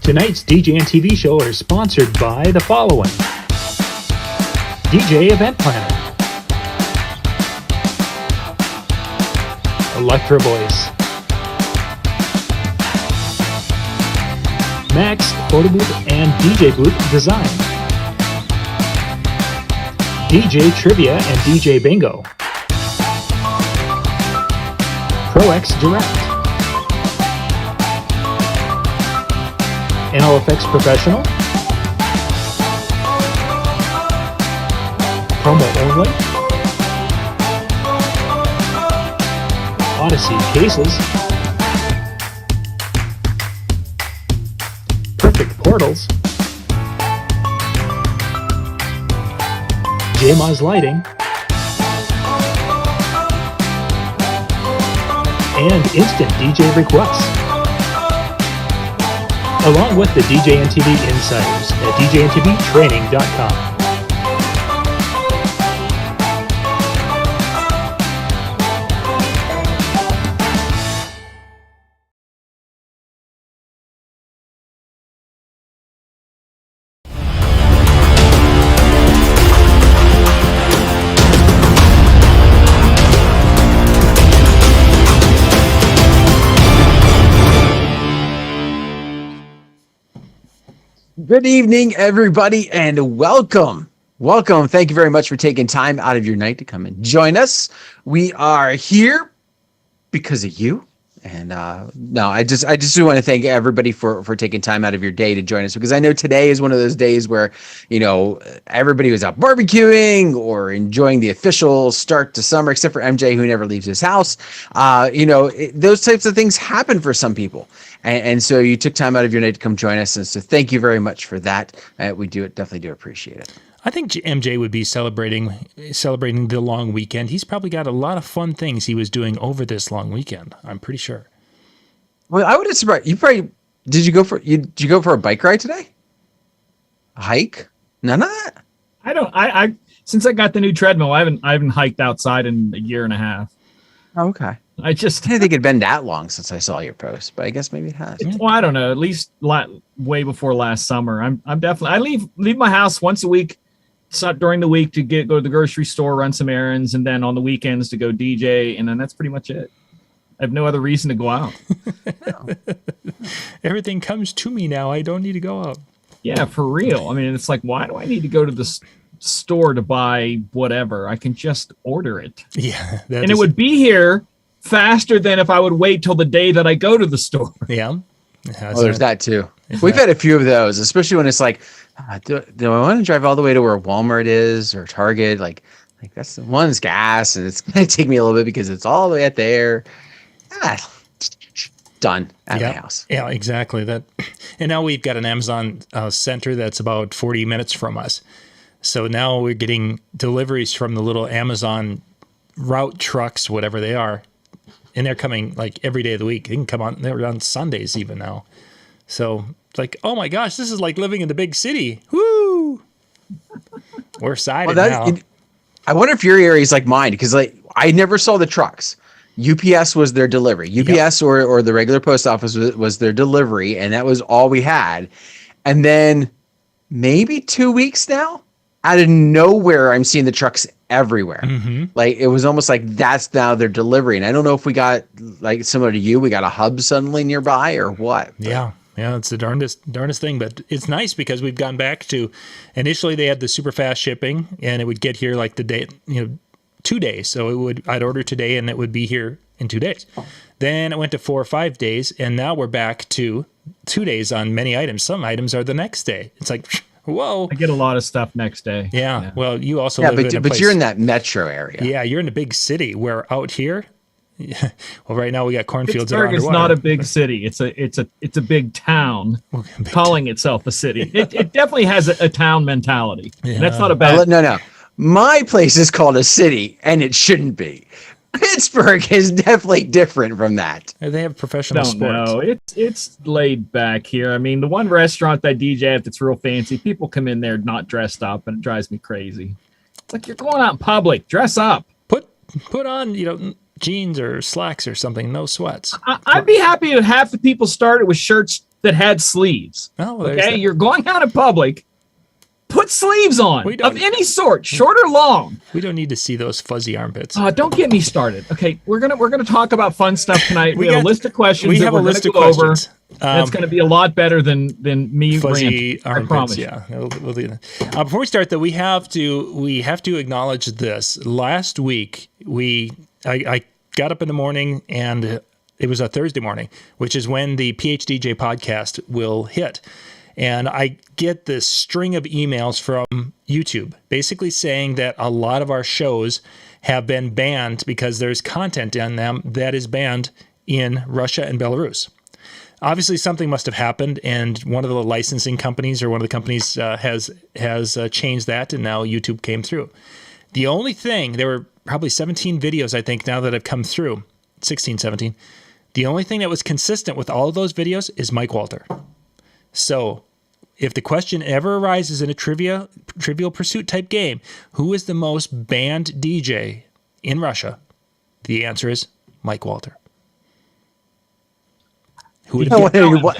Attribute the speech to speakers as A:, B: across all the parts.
A: Tonight's DJNTV show is sponsored by the following: DJ Event Planner, Electro Voice, Max Photo Booth and DJ Booth Design, DJ Trivia and DJ Bingo, ProX Direct, NLFX Professional, Promo Only, Odyssey Cases, Perfect Portals, JMOZ Lighting, and Instant DJ Requests, along with the DJNTV Insiders at DJNTVtraining.com.
B: Good evening, everybody, and welcome. Welcome. Thank you very much for taking time out of your night to come and join us. We are here because of you. And I just do want to thank everybody for taking time out of your day to join us, because I know today is one of those days where, you know, everybody was out barbecuing or enjoying the official start to summer, except for MJ, who never leaves his house. Those types of things happen for some people. And so you took time out of your night to come join us. And so thank you very much for that. We definitely do appreciate it.
A: I think MJ would be celebrating the long weekend. He's probably got a lot of fun things he was doing over this long weekend. I'm pretty sure.
B: Well, I would have surprised you. Probably did you go for a bike ride today? A hike? None of that.
C: I since I got the new treadmill, I haven't hiked outside in a year and a half.
B: Oh, okay.
C: I didn't
B: think it'd been that long since I saw your post, but I guess maybe it has.
C: Well, I don't know. At least way before last summer. I'm definitely. I leave my house once a week. During the week to go to the grocery store, run some errands, and then on the weekends to go DJ, and then that's pretty much it. I have no other reason to go out.
A: Everything comes to me now. I don't need to go out.
C: Yeah, for real. I mean, it's like, why do I need to go to the store to buy whatever? I can just order it.
A: Yeah.
C: It would be here faster than if I would wait till the day that I go to the store.
A: Yeah.
B: Oh, there's that too. We've had a few of those, especially when it's like, do I want to drive all the way to where Walmart is or Target? Like that's the one's gas, and it's going to take me a little bit because it's all the way out there. Done at my house.
A: Yeah, exactly. That. And now we've got an Amazon center that's about 40 minutes from us. So now we're getting deliveries from the little Amazon route trucks, whatever they are. And they're coming like every day of the week. They can come on. They're on Sundays even now. So it's like, oh my gosh, this is like living in the big city. Woo! We're excited now.
B: I wonder if your area is like mine, because like I never saw the trucks. UPS was their delivery. UPS or the regular post office was their delivery, and that was all we had. And then maybe 2 weeks now, out of nowhere, I'm seeing the trucks everywhere. Mm-hmm. Like it was almost like that's now their delivery. And I don't know if we got, like similar to you, we got a hub suddenly nearby or what.
A: Yeah. Yeah, it's the darndest thing, but it's nice because we've gone back to, initially they had the super fast shipping, and it would get here like the day, 2 days. So I'd order today and it would be here in 2 days. Then it went to 4 or 5 days, and now we're back to 2 days on many items. Some items are the next day. It's like, whoa.
C: I get a lot of stuff next day.
A: Yeah. Well, you also live in a place.
B: But you're in that metro area.
A: Yeah, you're in a big city, where out here, well, right now we got cornfields.
C: Pittsburgh is not a big city. It's a big town calling itself a city. It definitely has a town mentality. Yeah. And that's not a bad.
B: No. My place is called a city, and it shouldn't be. Pittsburgh is definitely different from that.
A: They have professional sports.
C: No, it's laid back here. I mean, the one restaurant that DJ at that's real fancy, people come in there not dressed up, and it drives me crazy. It's like, you're going out in public. Dress up.
A: Put on, jeans or slacks or something. No sweats.
C: I'd be happy to have the people started with shirts that had sleeves.
A: Oh, there's
C: okay,
A: that.
C: you're going out in public. Put sleeves on of any sort, short or long.
A: We don't need to see those fuzzy armpits.
C: Don't get me started. Okay, we're gonna talk about fun stuff tonight. We have a list of questions.
A: We have a list of questions.
C: That's going to be a lot better than me
A: fuzzy
C: ranting.
A: armpits.
C: I promise.
A: Yeah, we'll do that. Before we start, though, we have to acknowledge this. Last week, I got up in the morning and it was a Thursday morning, which is when the PhDJ podcast will hit. And I get this string of emails from YouTube basically saying that a lot of our shows have been banned because there's content in them that is banned in Russia and Belarus. Obviously, something must have happened, and one of the licensing companies or one of the companies has changed that, and now YouTube came through. The only thing, there were probably 17 videos, I think, now that have come through, 16, 17. The only thing that was consistent with all of those videos is Mike Walter. So if the question ever arises in a Trivial Pursuit type game, who is the most banned DJ in Russia? The answer is Mike Walter. Who would
B: what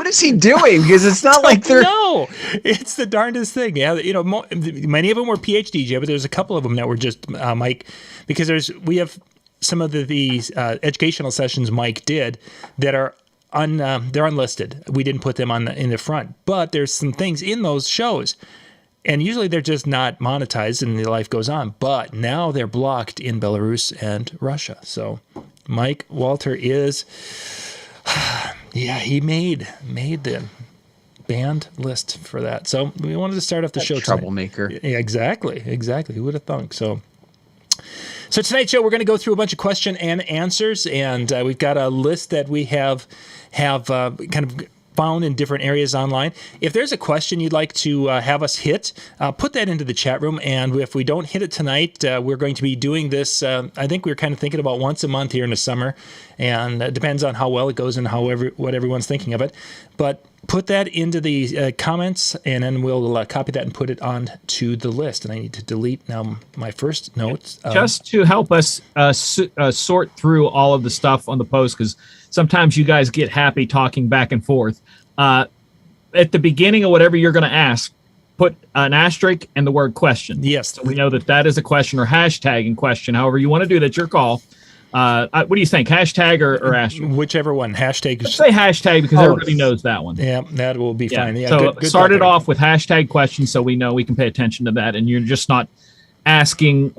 B: is he doing? Because it's not like they're...
A: No, it's the darndest thing. Yeah, many of them were PhDJ, but there's a couple of them that were just Mike, because we have some of these educational sessions Mike did that are they're unlisted. We didn't put them in the front, but there's some things in those shows, and usually they're just not monetized, and the life goes on. But now they're blocked in Belarus and Russia. So Mike Walter is, yeah, he made the banned list for that. So we wanted to start off the show.
B: Troublemaker.
A: Yeah, exactly. Who would have thunk? So tonight's show, we're going to go through a bunch of question and answers, and we've got a list that we have kind of found in different areas online. If there's a question you'd like to have us hit, put that into the chat room, and if we don't hit it tonight, we're going to be doing this, I think we're kind of thinking about once a month here in the summer, and it depends on how well it goes and what everyone's thinking of it. But put that into the comments, and then we'll copy that and put it on to the list. And I need to delete now my first notes.
C: Just to help us sort through all of the stuff on the post, because sometimes you guys get happy talking back and forth. At the beginning of whatever you're going to ask, put an asterisk and the word question.
A: Yes.
C: So we know that is a question, or hashtag in question, however you want to do that, your call. What do you think, hashtag or asterisk?
A: Whichever one. Hashtag.
C: Let's say hashtag, because everybody knows that one.
A: Yeah, that will be fine. Yeah,
C: so
A: good
C: start it off with hashtag question, so we know we can pay attention to that, and you're just not asking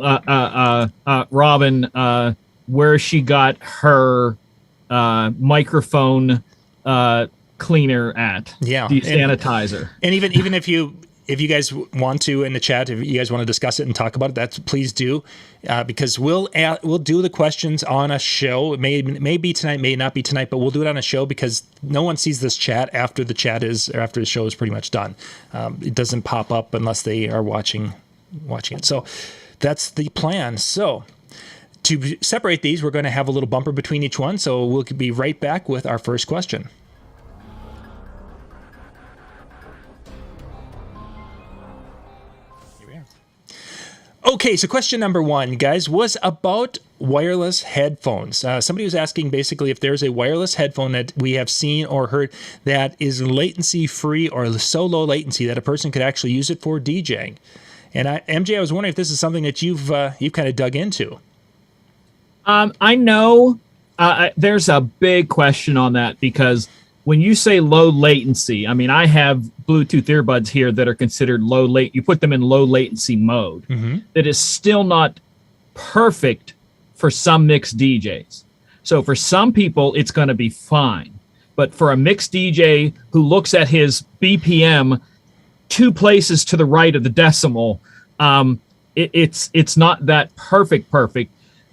C: Robin where she got her microphone cleaner at.
A: Yeah,
C: sanitizer.
A: And even if you guys want to in the chat, if you guys want to discuss it and talk about it, please do, because we'll do the questions on a show. It may be tonight, may not be tonight, but we'll do it on a show because no one sees this chat after the show is pretty much done. It doesn't pop up unless they are watching it. So that's the plan. So to separate these, we're going to have a little bumper between each one. So we'll be right back with our first question. Okay, so question number one, guys, was about wireless headphones. Somebody was asking basically if there's a wireless headphone that we have seen or heard that is latency free or so low latency that a person could actually use it for DJing. And MJ, I was wondering if this is something that you've kind of dug into.
C: I know there's a big question on that, because when you say low latency, I mean, I have Bluetooth earbuds here that are considered low late. You put them in low latency mode. Mm-hmm. That is still not perfect for some mixed DJs. So for some people, it's going to be fine. But for a mixed DJ who looks at his BPM 2 places to the right of the decimal, it's not that perfect.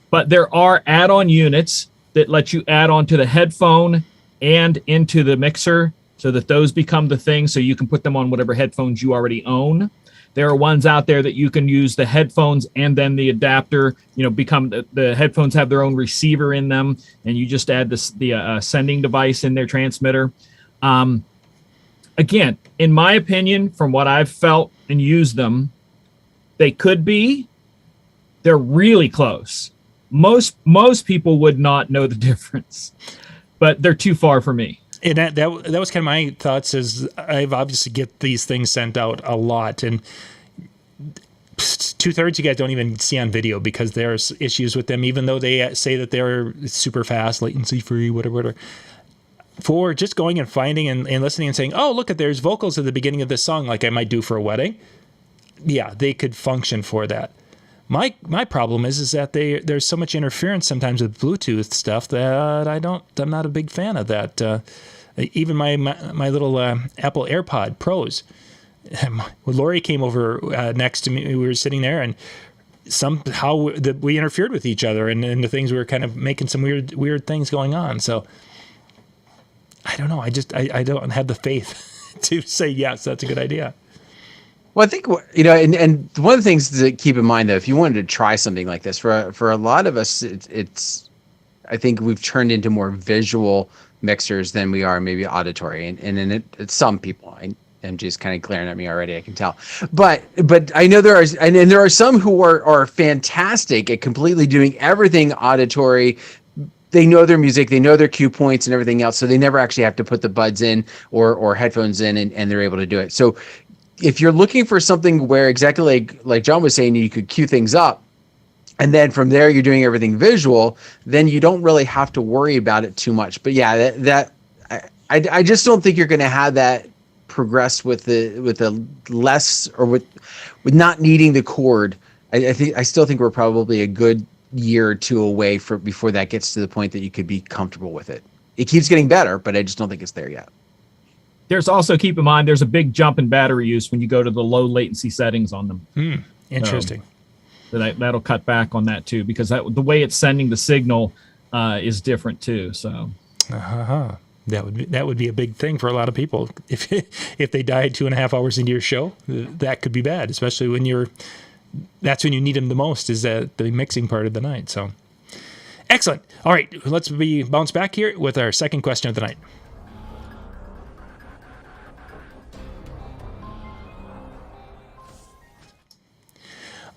C: But there are add-on units that let you add on to the headphone and into the mixer, so that those become the thing, so you can put them on whatever headphones you already own. There are ones out there that you can use the headphones and then the adapter, become the headphones have their own receiver in them, and you just add the sending device in their transmitter. Again, in my opinion, from what I've felt and used them, they're really close. Most people would not know the difference, but they're too far for me.
A: And that was kind of my thoughts. Is I've obviously get these things sent out a lot, and 2/3 you guys don't even see on video because there's issues with them, even though they say that they're super fast, latency free, whatever. For just going and finding and listening and saying, oh, look, there's vocals at the beginning of this song, like I might do for a wedding. Yeah, they could function for that. My problem is that there's so much interference sometimes with Bluetooth stuff that I'm not a big fan of that. Even my little Apple AirPod Pros. Lori came over next to me. We were sitting there, and somehow we interfered with each other, and the things we were kind of making some weird things going on. So I don't know. I don't have the faith to say yes, that's a good idea.
B: Well, I think, and one of the things to keep in mind, though, if you wanted to try something like this, for a lot of us, it's I think we've turned into more visual mixers than we are maybe auditory, and it's some people. MJ's kind of glaring at me already, I can tell. But I know there are some who are fantastic at completely doing everything auditory. They know their music, they know their cue points and everything else, so they never actually have to put the buds in or headphones in, and they're able to do it. So if you're looking for something where exactly like John was saying, you could cue things up, and then from there you're doing everything visual, then you don't really have to worry about it too much. But yeah, I just don't think you're going to have that progress with the less, or with not needing the cord. I still think we're probably a good year or two away before that gets to the point that you could be comfortable with it. It keeps getting better, but I just don't think it's there yet.
C: There's also, keep in mind, there's a big jump in battery use when you go to the low latency settings on them.
A: Interesting.
C: That'll cut back on that too, because the way it's sending the signal is different too. So
A: that would be a big thing for a lot of people. If they died 2.5 hours into your show, that could be bad, especially when that's when you need them the most, is at the mixing part of the night. So excellent. All right, let's bounce back here with our second question of the night.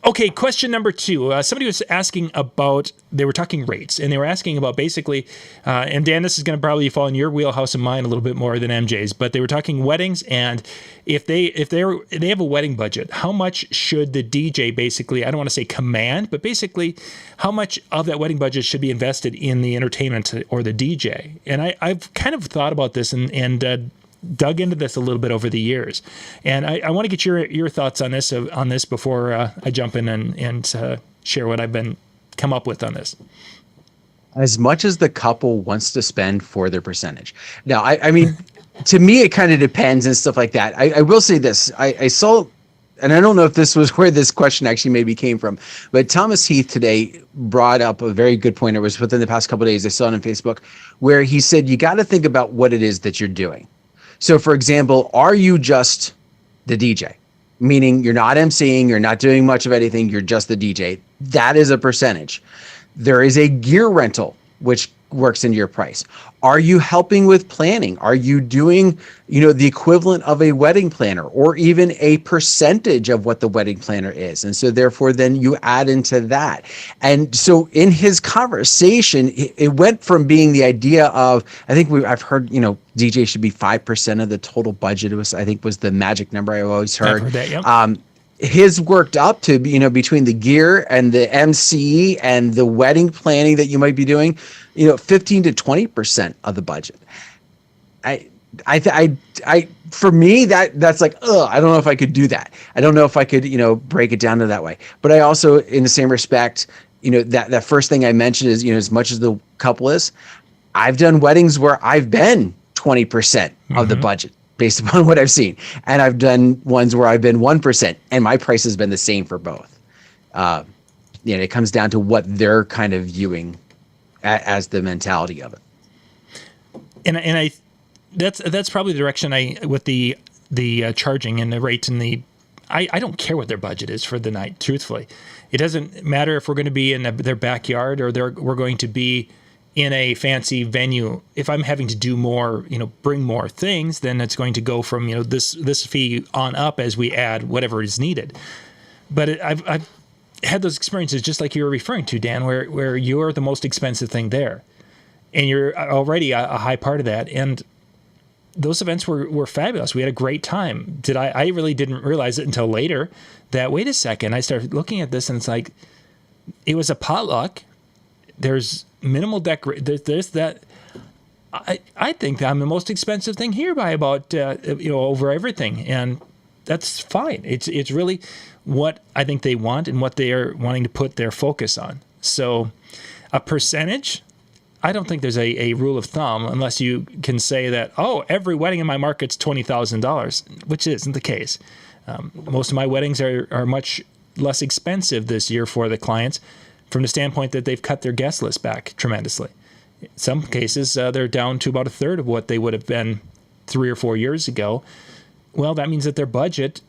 A: Okay, question number 2. Somebody was asking about, they were talking rates, and they were asking about basically, and Dan, this is going to probably fall in your wheelhouse and mine a little bit more than MJ's, but they were talking weddings, and if they have a wedding budget, how much should the DJ basically, I don't want to say command, but basically how much of that wedding budget should be invested in the entertainment or the DJ? And I've kind of thought about this and dug into this a little bit over the years, and I want to get your thoughts on this before I jump in and share what I've come up with on this.
B: As much as the couple wants to spend for their percentage. Now, I mean, to me, it kind of depends and stuff like that. I will say this: I saw, and I don't know if this was where this question actually maybe came from, but Thomas Heath today brought up a very good point. It was within the past couple of days. I saw it on Facebook, where he said you got to think about what it is that you're doing. So, for example, are you just the DJ? Meaning you're not emceeing, you're not doing much of anything, you're just the DJ. That is a percentage. There is a gear rental, which works into your price. Are you helping with planning? Are you doing, the equivalent of a wedding planner, or even a percentage of what the wedding planner is? And so therefore, then you add into that. And so in his conversation, it went from being the idea of, I've heard, DJ should be 5% of the total budget. It was the magic number I always heard.
A: I've heard that, yep.
B: His worked up to, between the gear and the MC and the wedding planning that you might be doing, 15 to 20% of the budget. For me, that's like, I don't know if I could do that. I don't know if I could, break it down to that way. But I also, in the same respect, that first thing I mentioned is, as much as the couple is, I've done weddings where I've been 20% of the budget, based upon what I've seen. And I've done ones where I've been 1%, and my price has been the same for both. It comes down to what they're kind of viewing as the mentality of it.
A: And that's probably the direction with the charging and the rates and I don't care what their budget is for the night, truthfully. It doesn't matter if we're going to be in their backyard or we're going to be in a fancy venue. If I'm having to do more, bring more things, then it's going to go from, this fee on up as we add whatever is needed. But I've had those experiences just like you were referring to, Dan, where you're the most expensive thing there, and you're already a high part of that. And those events were fabulous. We had a great time. I really didn't realize it until later that, wait a second, I started looking at this and it's like, it was a potluck. There's minimal there's that. I think that I'm the most expensive thing here by about, over everything. And that's fine. It's really what I think they want and what they are wanting to put their focus on. So a percentage, I don't think there's a rule of thumb unless you can say that, oh, every wedding in my market's $20,000, which isn't the case. Most of my weddings are much less expensive this year for the clients from the standpoint that they've cut their guest list back tremendously. In some cases, they're down to about a third of what they would have been 3 or 4 years ago. Well, that means that their budget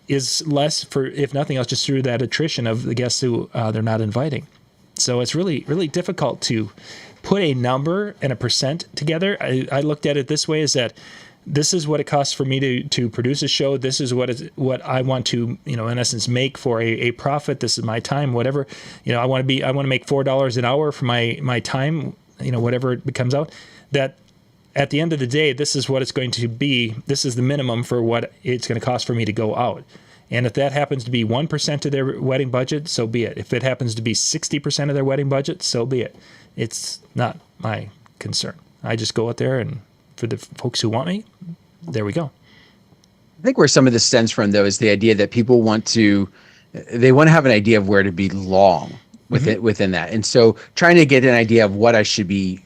A: is less, for, if nothing else, just through that attrition of the guests who they're not inviting. So it's really, really difficult to put a number and a percent together. I looked at it this way, is that this is what it costs for me to produce a show. This is what I want to, in essence, make for a profit. This is my time, whatever. I want to make $4 an hour for my time, whatever it becomes out. That at the end of the day, this is what it's going to be. This is the minimum for what it's going to cost for me to go out. And if that happens to be 1% of their wedding budget, so be it. If it happens to be 60% of their wedding budget, so be it. It's not my concern. I just go out there, and for the folks who want me, there we go.
B: I think where some of this stems from, though, is the idea that people want to have an idea of where to belong within that. And so trying to get an idea of what I should be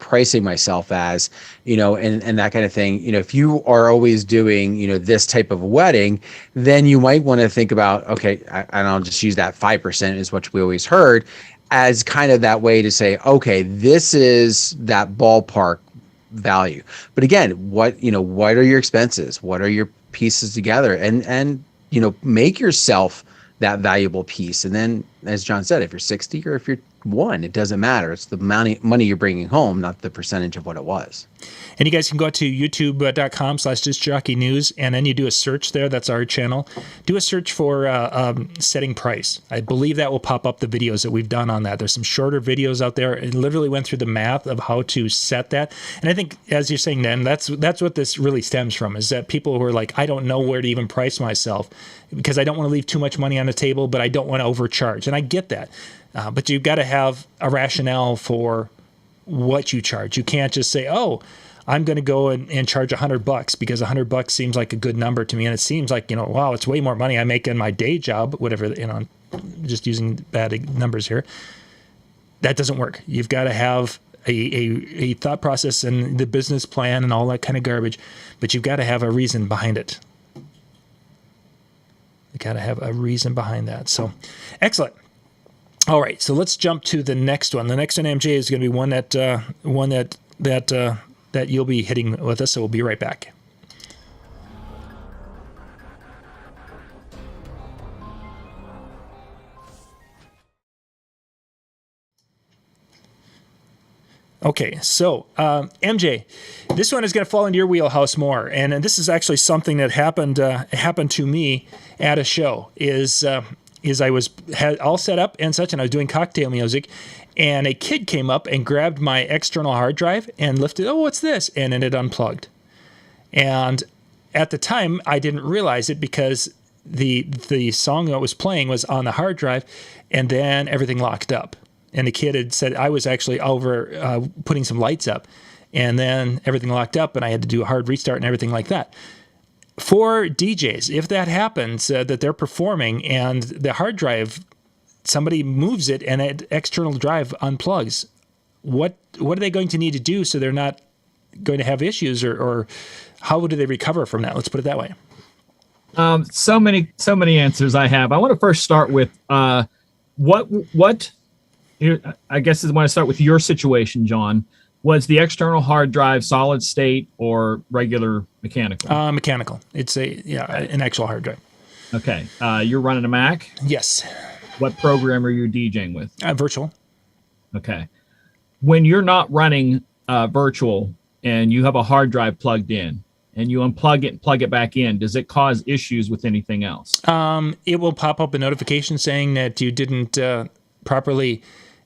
B: pricing myself as, and that kind of thing. If you are always doing, this type of a wedding, then you might want to think about, okay, and I'll just use that 5% is what we always heard as kind of that way to say, okay, this is that ballpark value. But again, what are your expenses? What are your pieces together? And make yourself that valuable piece. And then, as John said, if you're 60 or if you're 1, it doesn't matter. It's the money you're bringing home, not the percentage of what it was. And
A: you guys can go to youtube.com/discjockeynews, and then you do a search there. That's our channel. Do a search for setting price. I believe that will pop up the videos that we've done on that. There's some shorter videos out there. It literally went through the math of how to set that. And I think, as you're saying, Dan, that's what this really stems from, is that people who are like, I don't know where to even price myself because I don't want to leave too much money on the table, but I don't want to overcharge. And I get that. But you've got to have a rationale for what you charge. You can't just say, oh, I'm going to go and charge $100 because $100 seems like a good number to me. And it seems like, wow, it's way more money I make in my day job, whatever, I'm just using bad numbers here. That doesn't work. You've got to have a thought process and the business plan and all that kind of garbage, but you've got to have a reason behind it. You got to have a reason behind that. So excellent. All right, so let's jump to the next one. The next one, MJ, is going to be one that you'll be hitting with us. So we'll be right back. Okay, so MJ, this one is going to fall into your wheelhouse more, and this is actually something that happened to me at a show. Is I had all set up and such, and I was doing cocktail music, and a kid came up and grabbed my external hard drive and lifted, oh, what's this? And then it unplugged. And at the time, I didn't realize it because the song that was playing was on the hard drive, and then everything locked up. And the kid had said I was actually over putting some lights up, and then everything locked up, and I had to do a hard restart and everything like that. For DJs, if that happens, that they're performing and the hard drive, somebody moves it and that external drive unplugs, what are they going to need to do so they're not going to have issues, or how do they recover from that? Let's put it that way.
C: So many answers I have. I want to first start with what I guess I want to start with your situation, John. Was the external hard drive solid state or regular mechanical?
A: Mechanical. It's an actual hard drive.
C: Okay. You're running a Mac?
A: Yes.
C: What program are you DJing with?
A: Virtual.
C: Okay. When you're not running virtual and you have a hard drive plugged in and you unplug it and plug it back in, does it cause issues with anything else?
A: It will pop up a notification saying that you didn't properly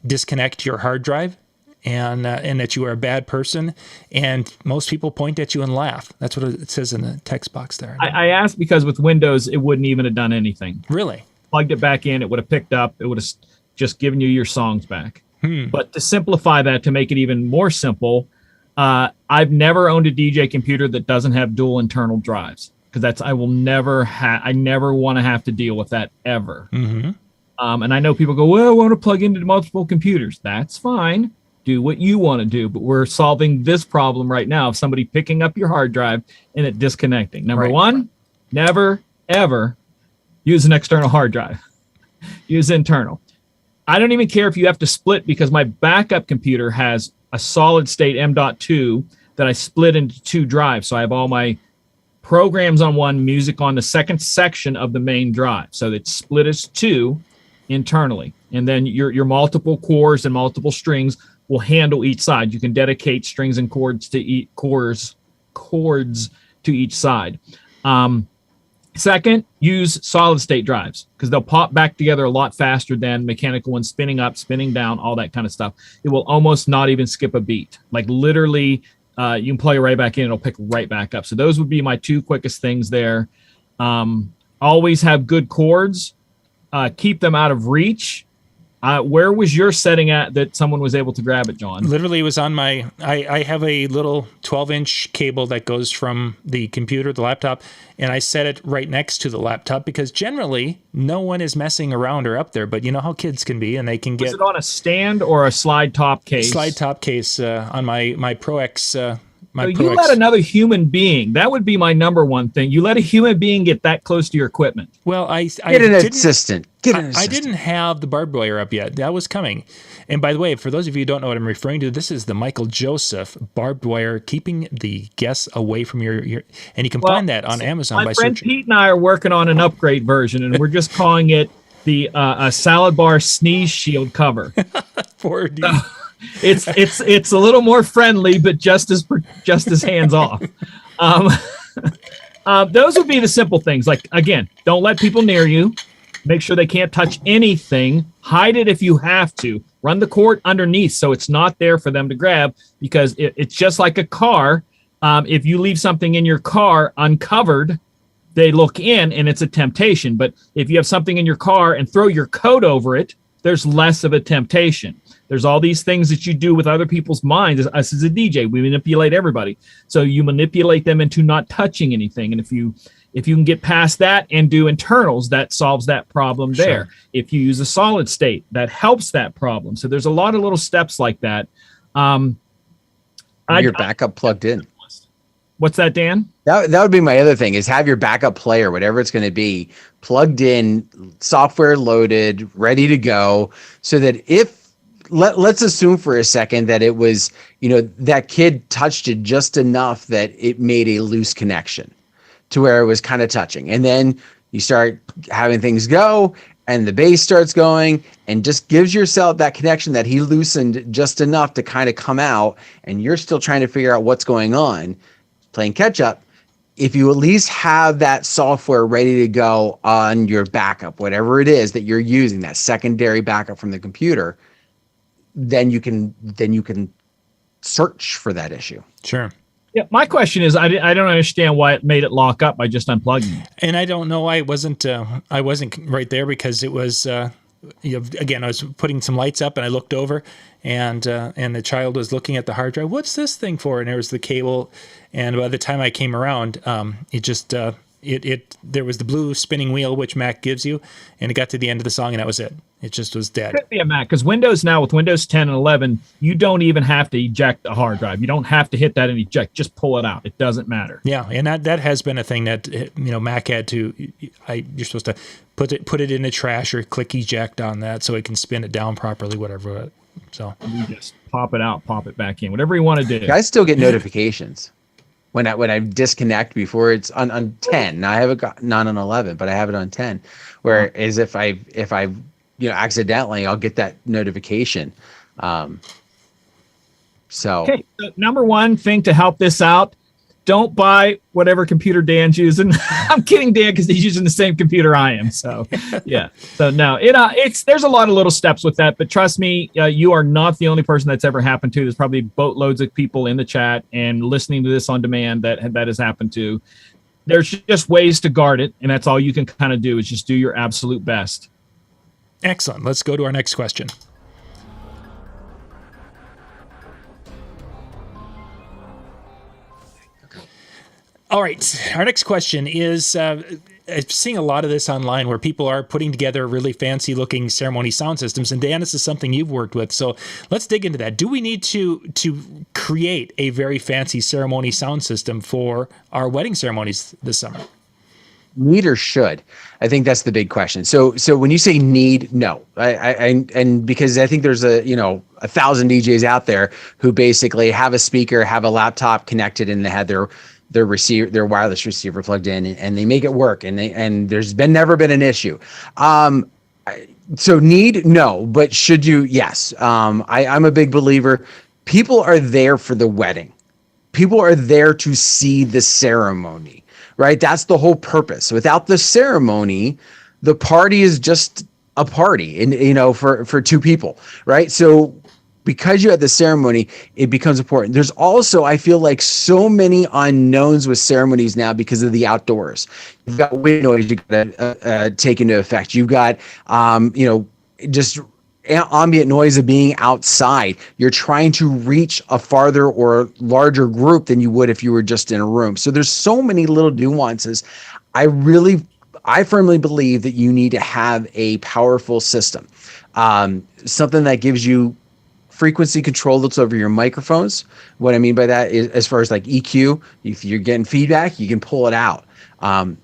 A: disconnect your hard drive. and that you are a bad person, and most people point at you and laugh. That's what it says in the text box there.
C: I asked because with Windows, it wouldn't even have done anything.
A: Really?
C: Plugged it back in, it would have picked up, it would have just given you your songs back. But to simplify that, to make it even more simple, I've never owned a DJ computer that doesn't have dual internal drives, because I never want to have to deal with that ever. And I know people go, well, I want to plug into multiple computers. That's fine. Do what you want to do. But we're solving this problem right now of somebody picking up your hard drive and it disconnecting. Number one, never, ever use an external hard drive. Use internal. I don't even care if you have to split, because my backup computer has a solid state M.2 that I split into 2 drives. So I have all my programs on one, music on the second section of the main drive. So it's split as 2 internally. And then your multiple cores and multiple strings will handle each side. You can dedicate strings and chords to chords to each side. Second, use solid state drives, because they'll pop back together a lot faster than mechanical ones, spinning up, spinning down, all that kind of stuff. It will almost not even skip a beat. Like literally, you can plug it right back in, it'll pick right back up. So those would be my 2 quickest things there. Always have good chords. Keep them out of reach. Where was your setting at that someone was able to grab it, John?
A: Literally, it was on my. I have a little 12-inch cable that goes from the computer, the laptop, and I set it right next to the laptop, because generally no one is messing around or up there. But you know how kids can be, and they can get.
C: Was it on a stand or a slide top case?
A: Slide top case on my Pro X.
C: So you let another human being. That would be my number one thing. You let a human being get that close to your equipment.
A: Well, I
B: get an assistant.
A: I didn't have the barbed wire up yet. That was coming. And by the way, for those of you who don't know what I'm referring to, this is the Michael Joseph barbed wire, keeping the guests away from your and you can find that on Amazon by
C: friend
A: searching.
C: Pete and I are working on an upgrade version, and we're just calling it the a salad bar sneeze shield cover.
A: 4D.
C: It's a little more friendly, but just as hands off. Those would be the simple things. Like, again, don't let people near you. Make sure they can't touch anything. Hide it if you have to. Run the cord underneath so it's not there for them to grab, because it's just like a car. If you leave something in your car uncovered, they look in and it's a temptation. But if you have something in your car and throw your coat over it, there's less of a temptation. There's all these things that you do with other people's minds. Us as a DJ, we manipulate everybody. So you manipulate them into not touching anything. And if you can get past that and do internals, that solves that problem there. Sure. If you use a solid state, that helps that problem. So there's a lot of little steps like that.
B: Your backup plugged in.
C: What's that, Dan?
B: That would be my other thing, is have your backup player, whatever it's going to be, plugged in, software loaded, ready to go, so that if let's assume for a second that it was, that kid touched it just enough that it made a loose connection to where it was kind of touching. And then you start having things go and the bass starts going and just gives yourself that connection that he loosened just enough to kind of come out, and you're still trying to figure out what's going on, playing catch up. If you at least have that software ready to go on your backup, whatever it is that you're using, that secondary backup from the computer, then you can search for that issue.
A: Sure.
C: Yeah, my question is, I don't understand why it made it lock up by just unplugging it.
A: And I don't know why I wasn't right there, because it was again, I was putting some lights up and I looked over, and the child was looking at the hard drive. What's this thing for? And there was the cable. And by the time I came around, it just there was the blue spinning wheel, which Mac gives you, and it got to the end of the song and that was it. It just was dead.
C: Could be a Mac, because Windows now, with Windows 10 and 11, you don't even have to eject a hard drive. You don't have to hit that and eject. Just pull it out. It doesn't matter.
A: Yeah, and that has been a thing that Mac had to. You're supposed to put it in the trash or click eject on that so it can spin it down properly, whatever. So
C: you just pop it out, pop it back in, whatever you want to do.
B: I still get notifications when I disconnect before it's on 10. Now I have it not on 11, but I have it on 10. Whereas if I accidentally, I'll get that notification.
C: Okay, so number one thing to help this out, don't buy whatever computer Dan's using. I'm kidding, Dan, because he's using the same computer I am. So, yeah. So no, there's a lot of little steps with that, but trust me, you are not the only person that's ever happened to. There's probably boatloads of people in the chat and listening to this on demand that has happened to. There's just ways to guard it, and that's all you can kind of do is just do your absolute best.
A: Excellent. Let's go to our next question. All right. Our next question is, I'm seeing a lot of this online where people are putting together really fancy looking ceremony sound systems. And Dan, this is something you've worked with. So let's dig into that. Do we need to create a very fancy ceremony sound system for our wedding ceremonies this summer?
B: Need or should? I think that's the big question. So when you say need, no, and because I think there's 1,000 DJs out there who basically have a speaker, have a laptop connected, and they have their wireless receiver plugged in, and they make it work, and there's never been an issue. So need, no, but should you? Yes. I'm a big believer. People are there for the wedding. People are there to see the ceremony. Right? That's the whole purpose. Without the ceremony, the party is just a party, and for two people, right? So because you have the ceremony, it becomes important. There's also, I feel like, so many unknowns with ceremonies now because of the outdoors. You've got wind noise you got to take into effect. You've got just ambient noise of being outside. You're trying to reach a farther or larger group than you would if you were just in a room. So there's so many little nuances. I firmly believe that you need to have a powerful system, something that gives you frequency control that's over your microphones. What I mean by that is, as far as like EQ, if you're getting feedback, you can pull it out. I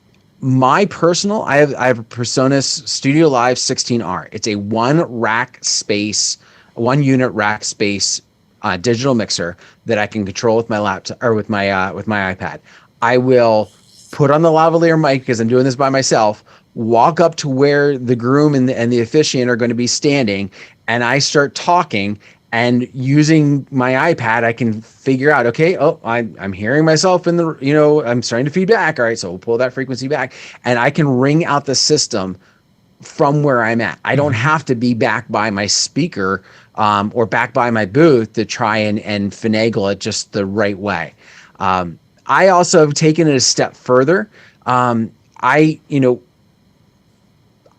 B: have a PreSonus Studio Live 16R. It's a one unit rack space digital mixer that I can control with my laptop or with my iPad. I will put on the lavalier mic because I'm doing this by myself. Walk up to where the groom and the officiant are going to be standing, and I start talking. And using my iPad, I can figure out, okay, I'm hearing myself in I'm starting to feedback. All right, so we'll pull that frequency back, and I can ring out the system from where I'm at. I don't have to be back by my speaker or back by my booth to try and finagle it just the right way. I also have taken it a step further.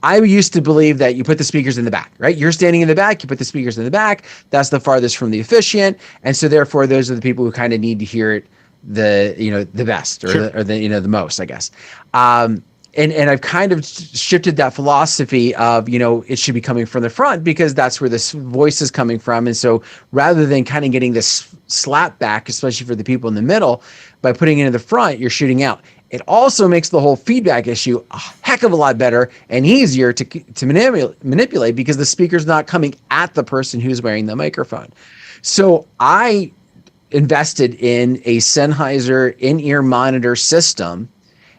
B: I used to believe that you put the speakers in the back, right? You're standing in the back, you put the speakers in the back. That's the farthest from the officiant. And so therefore, those are the people who kind of need to hear it the best or the most, I guess. And I've kind of shifted that philosophy of, it should be coming from the front because that's where this voice is coming from. And so rather than kind of getting this slap back, especially for the people in the middle, by putting it in the front, you're shooting out. It also makes the whole feedback issue a heck of a lot better and easier to manipulate because the speaker's not coming at the person who's wearing the microphone. So I invested in a Sennheiser in-ear monitor system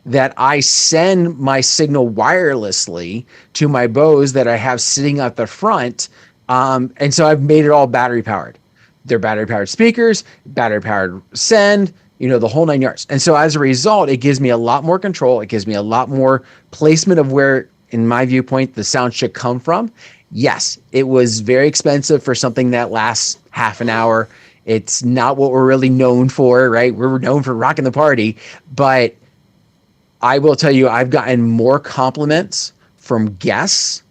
B: that I send my signal wirelessly to my Bose that I have sitting at the front. And so I've made it all battery powered. They're battery powered speakers, battery powered send, the whole 9 yards. And so as a result, it gives me a lot more control. It gives me a lot more placement of where, in my viewpoint, the sound should come from. Yes, it was very expensive for something that lasts half an hour. It's not what we're really known for, right? We're known for rocking the party. But I will tell you, I've gotten more compliments from guests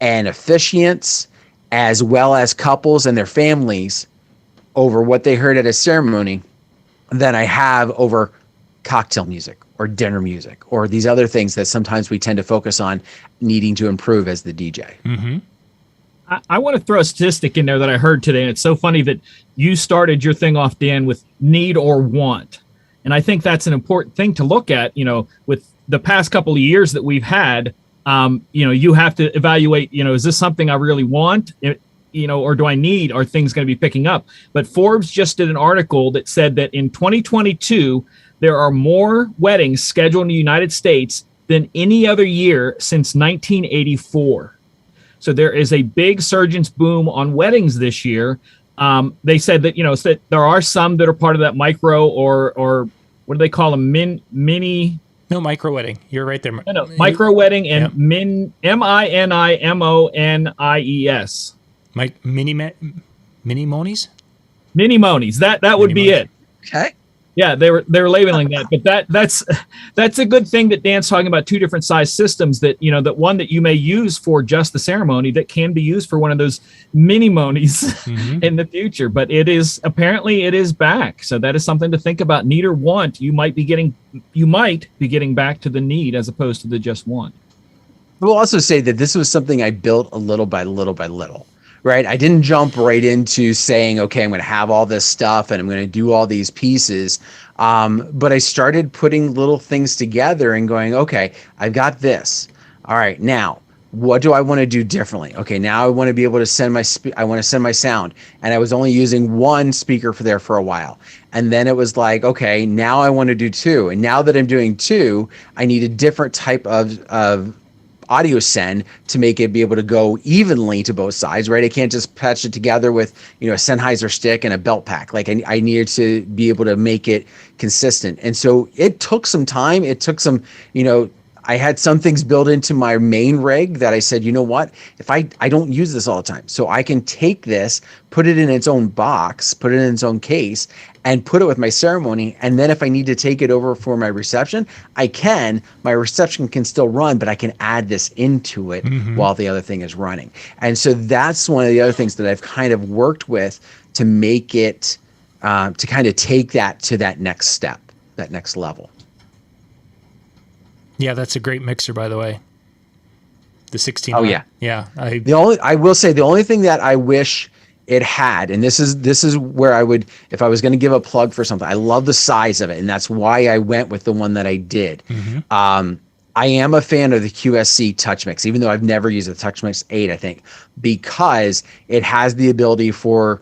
B: and officiants, as well as couples and their families, over what they heard at a ceremony than I have over cocktail music or dinner music or these other things that sometimes we tend to focus on needing to improve as the DJ.
C: Mm-hmm. I want to throw a statistic in there that I heard today, and it's so funny that you started your thing off, Dan, with need or want. And I think that's an important thing to look at, with the past couple of years that we've had. You have to evaluate, is this something I really want? Or do I need? Are things going to be picking up? But Forbes just did an article that said that in 2022, there are more weddings scheduled in the United States than any other year since 1984. So there is a big surgence boom on weddings this year. They said that, that there are some that are part of that micro or what do they call them? Mini.
A: No, micro wedding. You're right there.
C: No, micro wedding and
A: Yep.
C: MINIMONIES.
A: Mini monies.
C: Mini monies. That would be it.
B: Okay.
C: Yeah, they're labeling that, but that's a good thing that Dan's talking about two different size systems that that one that you may use for just the ceremony that can be used for one of those mini monies in the future. But it is back, so that is something to think about. Need or want, you might be getting back to the need as opposed to the just want.
B: We'll also say that this was something I built a little by little by little. Right. I didn't jump right into saying, okay, I'm going to have all this stuff and I'm going to do all these pieces. But I started putting little things together and going, okay, I've got this. All right. Now, what do I want to do differently? Okay. Now I want to be able to send my sound. And I was only using one speaker for a while. And then it was like, okay, now I want to do two. And now that I'm doing two, I need a different type of audio send to make it be able to go evenly to both sides, right? I can't just patch it together with, a Sennheiser stick and a belt pack. Like I needed to be able to make it consistent. And so it took some time. It took some, I had some things built into my main rig that I said, you know what, if I don't use this all the time, so I can take this, put it in its own box, put it in its own case, and put it with my ceremony. And then if I need to take it over for my reception, I can. My reception can still run, but I can add this into it while the other thing is running. And so that's one of the other things that I've kind of worked with to make it, to kind of take that to that next step, that next level.
A: Yeah, that's a great mixer, by the way. The 16.
B: Oh yeah,
A: yeah.
B: I will say the only thing that I wish it had, and this is where I would, if I was going to give a plug for something, I love the size of it, and that's why I went with the one that I did. I am a fan of the QSC TouchMix, even though I've never used the TouchMix 8, I think, because it has the ability for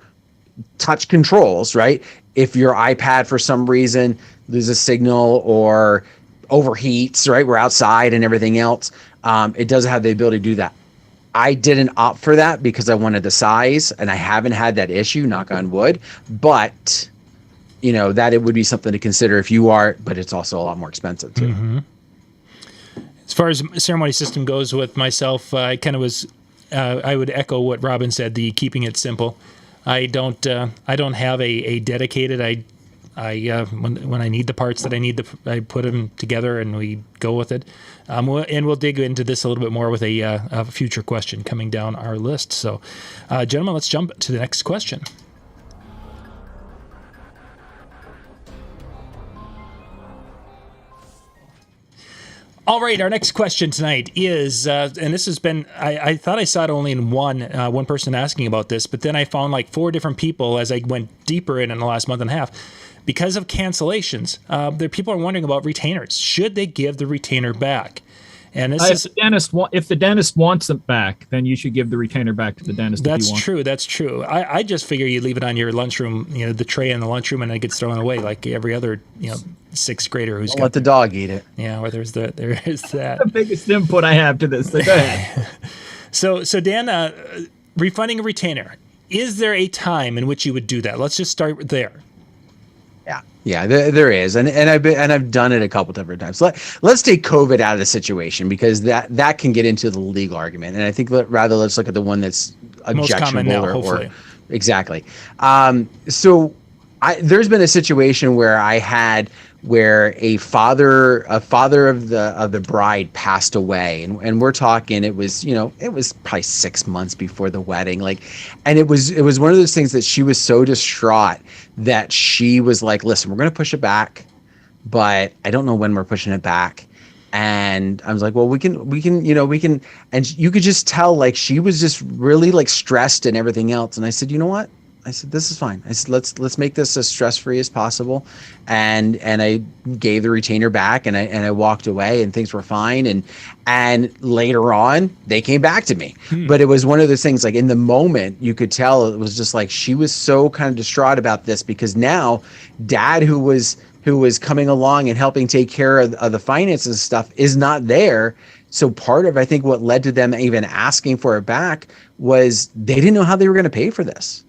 B: touch controls, right? If your iPad for some reason loses signal or overheats, right? We're outside and everything else. It does have the ability to do that. I didn't opt for that because I wanted the size, and I haven't had that issue, knock on wood, but that it would be something to consider if you are, but it's also a lot more expensive too.
A: As far as ceremony system goes with myself, I kind of was, I would echo what Robin said, the keeping it simple. I don't have a dedicated, when I need the parts that I need, I put them together and we go with it. And we'll dig into this a little bit more with a future question coming down our list. So, gentlemen, let's jump to the next question. All right, our next question tonight is, and this has been, I thought I saw it only in one person asking about this, but then I found like 4 different people as I went deeper in the last month and a half. Because of cancellations, people are wondering about retainers. Should they give the retainer back? And this
C: if the dentist wants it back, then you should give the retainer back to the dentist.
A: That's true. That's true. I just figure you leave it on your lunchroom, the tray in the lunchroom, and it gets thrown away like every other, 6th grader who's
B: let the dog eat it.
A: Yeah, or there is that.
C: The biggest input I have to this. So go ahead.
A: So Dan, refunding a retainer. Is there a time in which you would do that? Let's just start there.
B: Yeah, there is, and I've done it a couple different times. Let's take COVID out of the situation because that can get into the legal argument, and I think let's look at the one that's objectionable.
A: Most common now, hopefully.
B: Exactly. So there's been a situation where I had a father of the bride passed away, and we're talking it was probably 6 months before the wedding, and it was one of those things that she was so distraught that she was like, listen, we're going to push it back, but I don't know when we're pushing it back. And I was like, well, we can, and you could just tell she was just really stressed and everything else. And I said, you know what? I said, this is fine. I said, let's make this as stress-free as possible. And I gave the retainer back and I walked away and things were fine. And later on they came back to me, but it was one of those things, in the moment you could tell it was just she was so kind of distraught about this because now dad, who was coming along and helping take care of the finances and stuff, is not there. So part of, I think, what led to them even asking for it back was they didn't know how they were going to pay for this.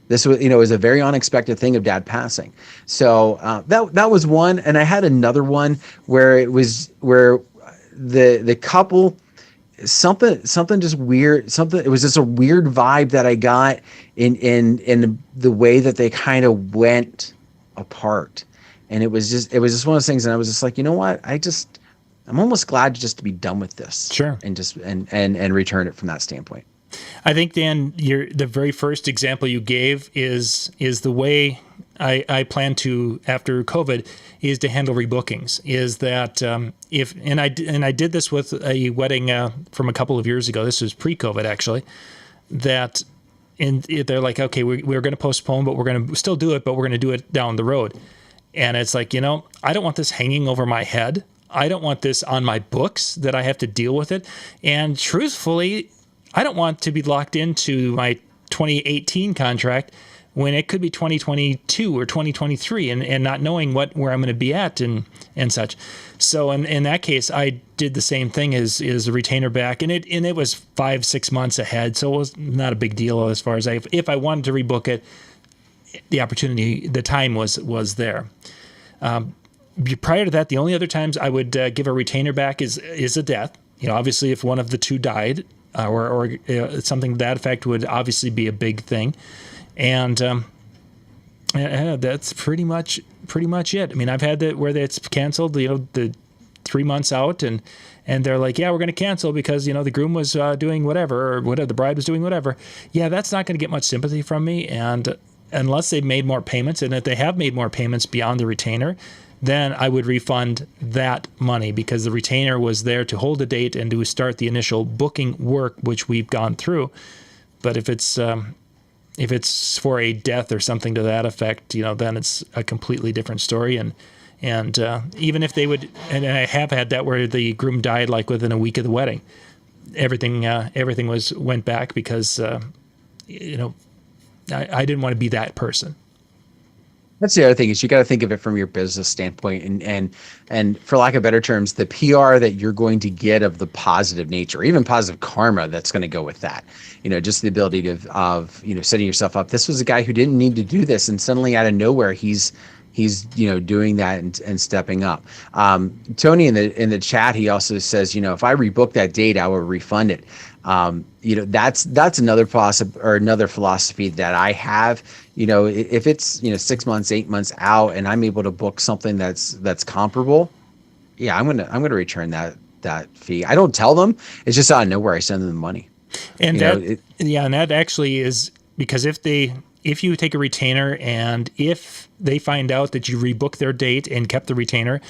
B: This was, it was a very unexpected thing of dad passing. So that was one. And I had another one where the couple, something just weird, it was just a weird vibe that I got in the way that they kind of went apart. And it was just one of those things. And I was just like, you know what? I'm almost glad just to be done with this.
A: Sure.
B: And just, and return it from that standpoint.
A: I think, Dan, the very first example you gave is the way I plan to, after COVID, is to handle rebookings. Is that I did this with a wedding from a couple of years ago. This was pre-COVID, actually. That they're like, okay, we're going to postpone, but we're going to still do it, but we're going to do it down the road. And it's like, I don't want this hanging over my head. I don't want this on my books that I have to deal with it. And truthfully, I don't want to be locked into my 2018 contract when it could be 2022 or 2023 and not knowing where I'm going to be at and such. So in that case, I did the same thing as a retainer back, and it was 5-6 months ahead. So it was not a big deal as far as if I wanted to rebook it, the opportunity, the time was there. Prior to that, the only other times I would give a retainer back is a death. Obviously if one of the two died, or something to that effect would obviously be a big thing. And that's pretty much it. I mean, I've had that where it's canceled, the 3 months out, and they're like, yeah, we're going to cancel because, the groom was doing whatever, or whatever, the bride was doing whatever. Yeah, that's not going to get much sympathy from me. And unless they've made more payments, and if they have made more payments beyond the retainer, then I would refund that money because the retainer was there to hold a date and to start the initial booking work, which we've gone through. But if it's for a death or something to that effect, then it's a completely different story. And even if they would, and I have had that where the groom died like within a week of the wedding, everything went back because I didn't want to be that person.
B: That's the other thing is you got to think of it from your business standpoint, and for lack of better terms, the PR that you're going to get of the positive nature, even positive karma that's going to go with that. Just the ability of setting yourself up. This was a guy who didn't need to do this, and suddenly out of nowhere he's doing that and stepping up. Tony in the chat, he also says, if I rebook that date, I will refund it. That's another philosophy that I have. If it's 6 months, 8 months out, and I'm able to book something that's comparable, yeah, I'm gonna return that fee. I don't tell them. It's just out of nowhere I send them the money.
A: And that actually is because if you take a retainer and if they find out that you rebooked their date and kept the retainer,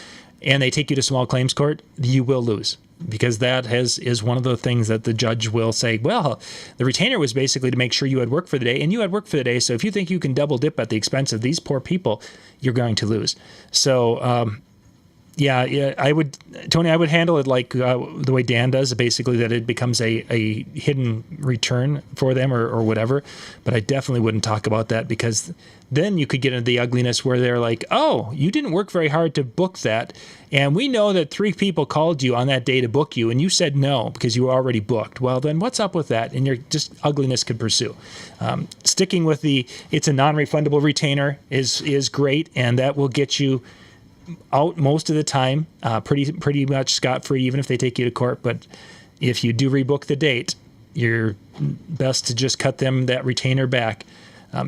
A: and they take you to small claims court, you will lose. Because that is one of the things that the judge will say, well, the retainer was basically to make sure you had work for the day, and you had work for the day. So if you think you can double dip at the expense of these poor people, you're going to lose. So, yeah, I would handle it like the way Dan does, basically that it becomes a hidden return for them or whatever. But I definitely wouldn't talk about that because then you could get into the ugliness where they're like, oh, you didn't work very hard to book that. And we know that 3 people called you on that day to book you and you said no because you were already booked. Well, then what's up with that? And ugliness could pursue. Sticking with it's a non-refundable retainer is great, and that will get you out most of the time, pretty much scot-free, even if they take you to court. But if you do rebook the date, you're best to just cut them that retainer back.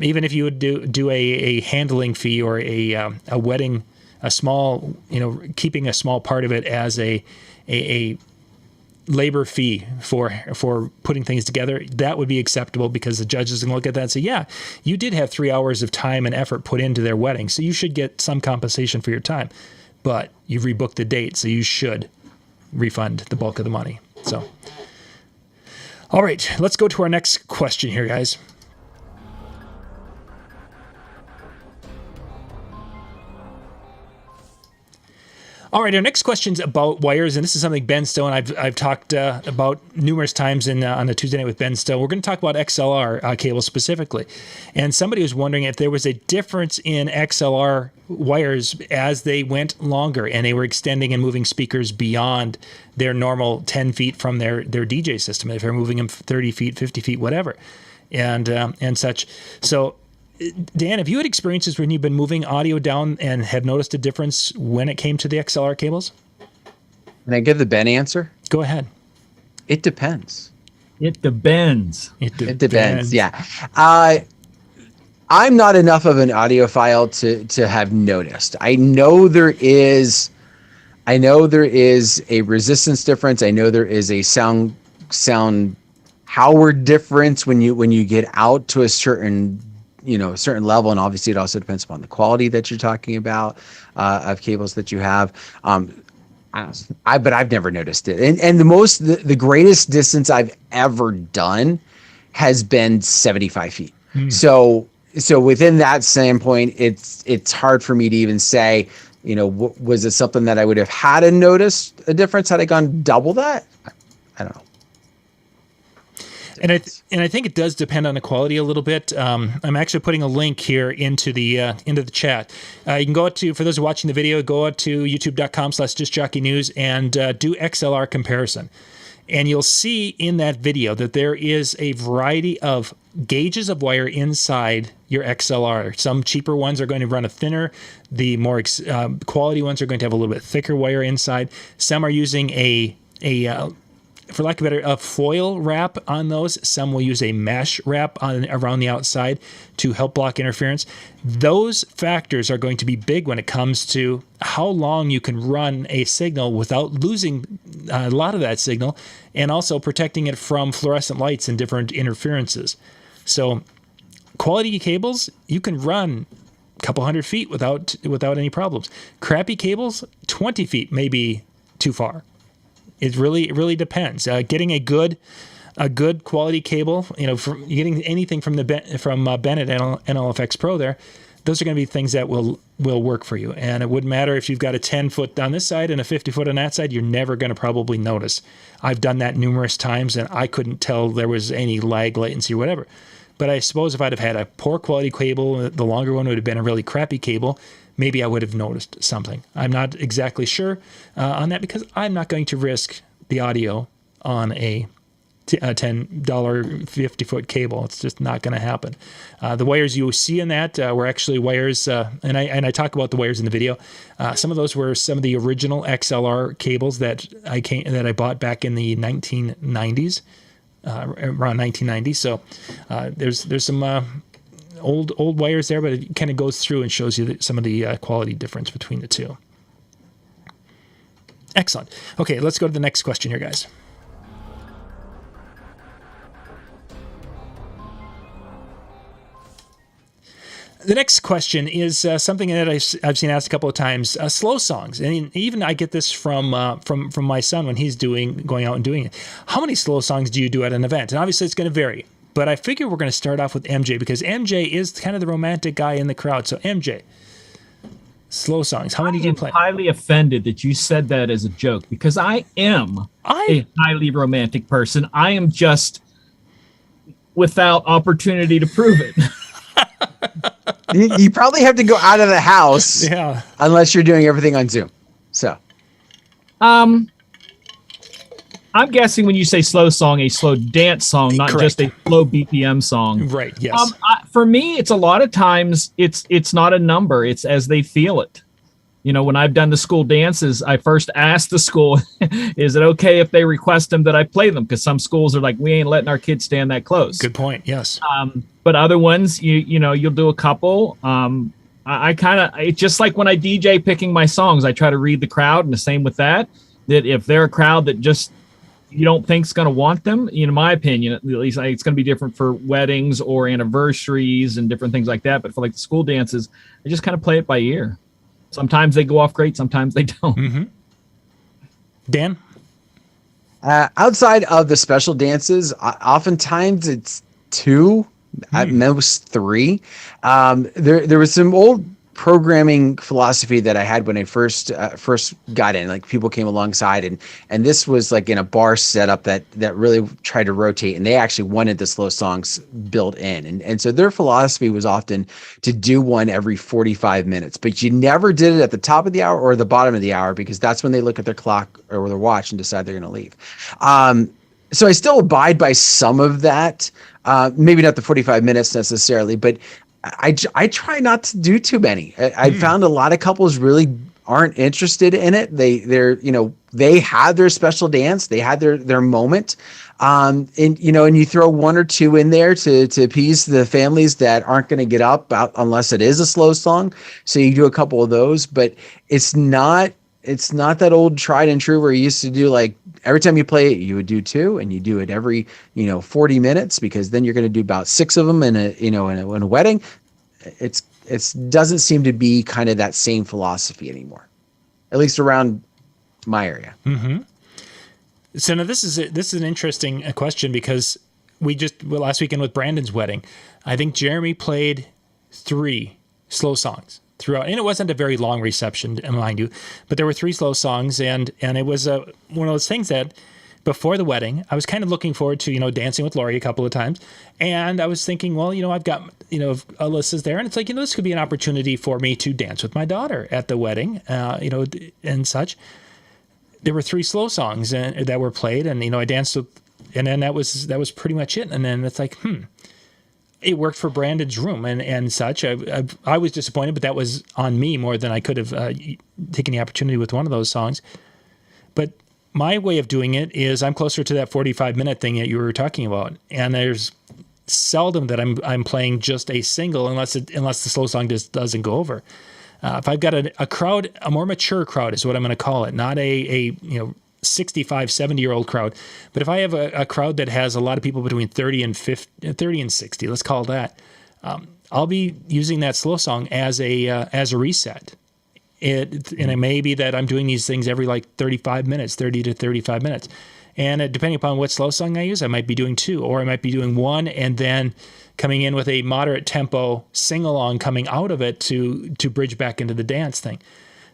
A: Even if you would do a handling fee or a wedding, a small, keeping a small part of it as a labor fee for putting things together, that would be acceptable because the judge is going to look at that and say, yeah, you did have 3 hours of time and effort put into their wedding, so you should get some compensation for your time. But you've rebooked the date, so you should refund the bulk of the money. So, all right, let's go to our next question here, guys. All right, our next question's about wires, and this is something Ben Stowe and I've talked about numerous times on the Tuesday Night with Ben Stowe. We're going to talk about XLR cables specifically. And somebody was wondering if there was a difference in XLR wires as they went longer and they were extending and moving speakers beyond their normal 10 feet from their DJ system, if they're moving them 30 feet, 50 feet, whatever, and such. So Dan, have you had experiences when you've been moving audio down and have noticed a difference when it came to the XLR cables?
B: Can I give the Ben answer?
A: Go ahead.
B: It depends.
C: It depends.
B: It depends. Yeah. I'm not enough of an audiophile to have noticed. I know there is a resistance difference. I know there is a sound power difference when you get out to a certain level, and obviously it also depends upon the quality that you're talking about of cables that you have. But I've never noticed it. And the greatest distance I've ever done has been 75 feet. So within that standpoint, it's hard for me to even say, was it something that I would have had to notice a difference had I gone double that? I don't know.
A: And I think it does depend on the quality a little bit. I'm actually putting a link here into the chat. You can go out to, for those watching the video, go out to youtube.com/discjockeynews and do XLR comparison. And you'll see in that video that there is a variety of gauges of wire inside your XLR. Some cheaper ones are going to run a thinner. The more quality ones are going to have a little bit thicker wire inside. Some are using a for lack of a better, a foil wrap on those. Some will use a mesh wrap around the outside to help block interference. Those factors are going to be big when it comes to how long you can run a signal without losing a lot of that signal, and also protecting it from fluorescent lights and different interferences. So quality cables, you can run a couple hundred feet without any problems. Crappy cables, 20 feet may be too far. It really depends. Getting a good quality cable, from getting anything from Bennett NLFX Pro there, those are going to be things that will work for you. And it wouldn't matter if you've got a 10-foot on this side and a 50-foot on that side. You're never going to probably notice. I've done that numerous times, and I couldn't tell there was any lag, latency, or whatever. But I suppose if I'd have had a poor quality cable, the longer one would have been a really crappy cable, maybe I would have noticed something. I'm not exactly sure on that, because I'm not going to risk the audio on a $10 50-foot cable. It's just not going to happen. The wires you see in that were actually wires, and I talk about the wires in the video. Some of those were some of the original XLR cables that I bought back in the 1990s, around 1990. So there's some old wires there, but it kind of goes through and shows you some of the quality difference between the two. Excellent. Okay, let's go to the next question here, guys. The next question is something that I've seen asked a couple of times: slow songs, and even I get this from my son when he's going out and doing it. How many slow songs do you do at an event? And obviously, it's going to vary. But I figure we're going to start off with MJ, because MJ is kind of the romantic guy in the crowd. So MJ, slow songs. How many do you play?
C: I'm highly offended that you said that as a joke, because I am a highly romantic person. I am just without opportunity to prove it.
B: You probably have to go out of the house,
A: yeah,
B: unless you're doing everything on Zoom. So,
C: I'm guessing when you say slow song, a slow dance song, not
A: Correct.
C: just a slow BPM song.
A: Right. Yes.
C: For me, it's a lot of times it's not a number. It's as they feel it. When I've done the school dances, I first ask the school, is it okay if they request them that I play them? Because some schools are like, we ain't letting our kids stand that close.
A: Good point. Yes.
C: But other ones, you'll do a couple. I kind of, it's just like when I DJ picking my songs, I try to read the crowd, and the same with that if they're a crowd that just you don't think is going to want them, in my opinion, at least it's going to be different for weddings or anniversaries and different things like that. But for like the school dances, I just kind of play it by ear. Sometimes they go off great, sometimes they don't.
A: Mm-hmm. Dan?
B: Outside of the special dances, oftentimes it's 2, at most 3. There was some old programming philosophy that I had when I first got in. Like, people came alongside, and this was like in a bar setup that really tried to rotate, and they actually wanted the slow songs built in, and so their philosophy was often to do one every 45 minutes, but you never did it at the top of the hour or the bottom of the hour, because that's when they look at their clock or their watch and decide they're going to leave. So I still abide by some of that, maybe not the 45 minutes necessarily, but I try not to do too many. I found a lot of couples really aren't interested in it. They had their special dance, they had their moment. And you throw one or two in there to appease the families that aren't going to get up out unless it is a slow song. So you do a couple of those, but it's not that old tried and true where you used to do like every time you play it, you would do two, and you do it every 40 minutes, because then you're going to do about 6 of them in a wedding. It doesn't seem to be kind of that same philosophy anymore, at least around my area.
A: Mm-hmm. So now this is an interesting question, because last weekend with Brandon's wedding, I think Jeremy played 3 slow songs throughout, and it wasn't a very long reception, mind you, but there were 3 slow songs, and it was one of those things that before the wedding, I was kind of looking forward to, dancing with Lori a couple of times, and I was thinking, well, I've got, Alyssa's there, and it's like, this could be an opportunity for me to dance with my daughter at the wedding, and such. There were 3 slow songs that were played, and I danced with, and then that was pretty much it. And then it's like, it worked for Brandon's room and such. I was disappointed, but that was on me more than I could have taken the opportunity with one of those songs. But my way of doing it is I'm closer to that 45-minute thing that you were talking about, and there's seldom that I'm playing just a single unless the slow song just doesn't go over. If I've got a crowd, a more mature crowd is what I'm going to call it, not a 65, 70-year-old crowd. But if I have a crowd that has a lot of people between 30 and 60, let's call it that, I'll be using that slow song as a reset. And it may be that I'm doing these things every 30 to 35 minutes. And depending upon what slow song I use, I might be doing 2, or I might be doing 1 and then coming in with a moderate tempo sing-along coming out of it to bridge back into the dance thing.